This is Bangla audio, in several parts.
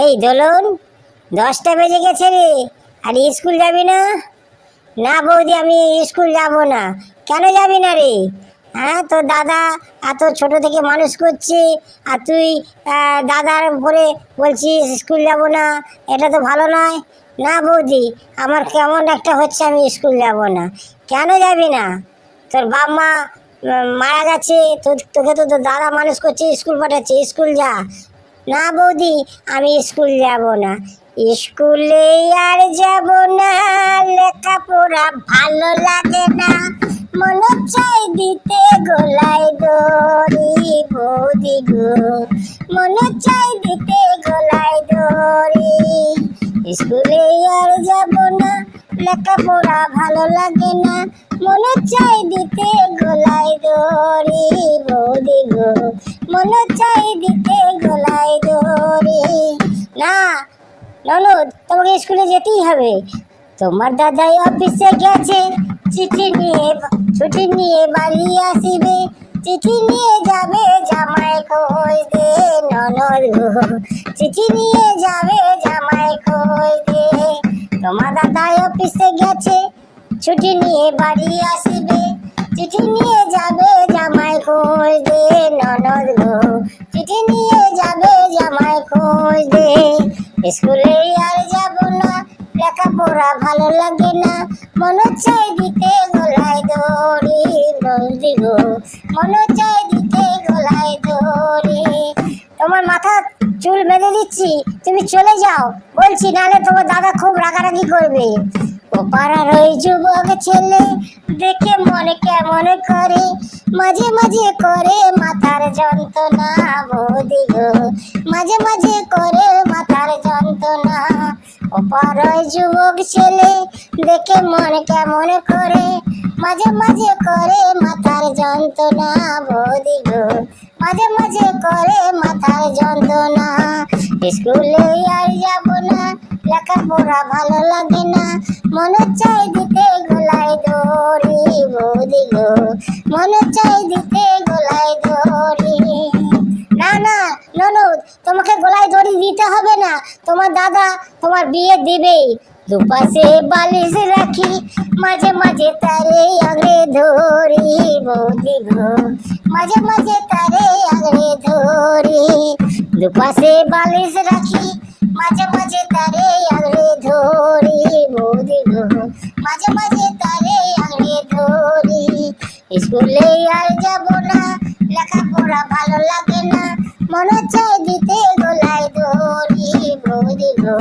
এই দোলন, 10টা বেজে গেছে রে, আর স্কুল যাবি না? না বৌদি, আমি স্কুল যাব না। কেন যাবি না রে? হ্যাঁ, তোর দাদা এত ছোট থেকে মানুষ করছে, আর তুই দাদার উপরে বলছিস স্কুল যাব না। এটা তো ভালো নয়। না বৌদি, আমার কেমন একটা হচ্ছে, আমি স্কুল যাব না। কেন যাবি না? তোর বাপ মা মারা গেছে, তোকে তো তোর দাদা মানুষ করছে, স্কুল পাঠাচ্ছে, স্কুল যা। না বৌদি, আমি স্কুল যাব না। স্কুলে আর যাব না, লেখাপড়া ভালো লাগে না, মনে চাই দিতে গলায় দড়ি। বৌদি গো, মনে চাই দিতে গলায় দড়ি। স্কুলে আর যাব না, লেখাপড়া ভালো লাগে না, মনে চাই দিতে গলায় দড়ি। বৌদি গো, মনে চাই দিতে গলায় দড়ি। না ননদ, তোমাকে স্কুলে যেতেই হবে। তোমার দাদাই অফিসে গেছে, ছুটি নিয়ে বাড়ি আসিবে, চিঠি নিয়ে যাবে জামাই কই দে। ননদ গো, চিঠি নিয়ে যাবে জামাই কই দে। তোমার দাদাই অফিসে গেছে, ছুটি নিয়ে বাড়ি আসিবে, চিঠি নিয়ে যাবে জামাই কই দে। ননদ গো, চিঠি নিয়ে যাবে জামাই কই দে। স্কুলে আর যাব না, লেখাপড়া ভালো লাগে না, মনে চাই দিতে গলায় দড়ি। বৌদি গো, মনে চাই দিতে গলায় দড়ি। তোমার মাথা চুল বেঁধে দিচ্ছি, তুমি চলে যাও বলছি, নাহলে তোমার দাদা খুব রাগারাগি করবে। ও পাড়ার ওই যুবক ছেলে দেখে মনে কেমন করে, মাঝে মাঝে করে মাথার যন্ত্রণা। বৌদি গো, মাঝে মাঝে করে মাথার যন্ত্রণা। ও পাড়ার যুবক ছেলে দেখে মনে কেমন করে, মাঝে মাঝে করে মাথার যন্ত্রণা। বৌদি গো, মাঝে মাঝে করে মাথার যন্ত্রণা। স্কুলে আর যাব না, লেখাপড়া ভালো লাগে না, মনে চাই দিতে গলায় দড়ি। বৌদি গো, মনে চাই দিতে গলায় দড়ি। না না ননদ, তোমাকে গলায় দড়ি দিতে হবে না, তোমার দাদা তোমার বিয়ে দিবেই। দুপাশে বালিশ রাখি, মাঝে মাঝে তারে আগড়ে ধরি। বৌদি গো, মাঝে মাঝে তারে আগড়ে ধরি। দুপাশে বালিশ রাখি, মাঝে মাঝে তারে আগড়ে ধরি। বৌদি গো, মাঝে মাঝে তারে আগড়ে ধরি। স্কুলে আর যাব না, লেখাপড়া ভালো লাগে না, মনে চাই দিতে গলায় দড়ি। বৌদি গো,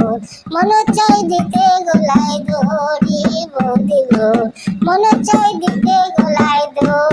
মনে চাই দিতে গলায় দড়ি। বৌদি গো, মনে চাই দিতে গলায় দড়ি।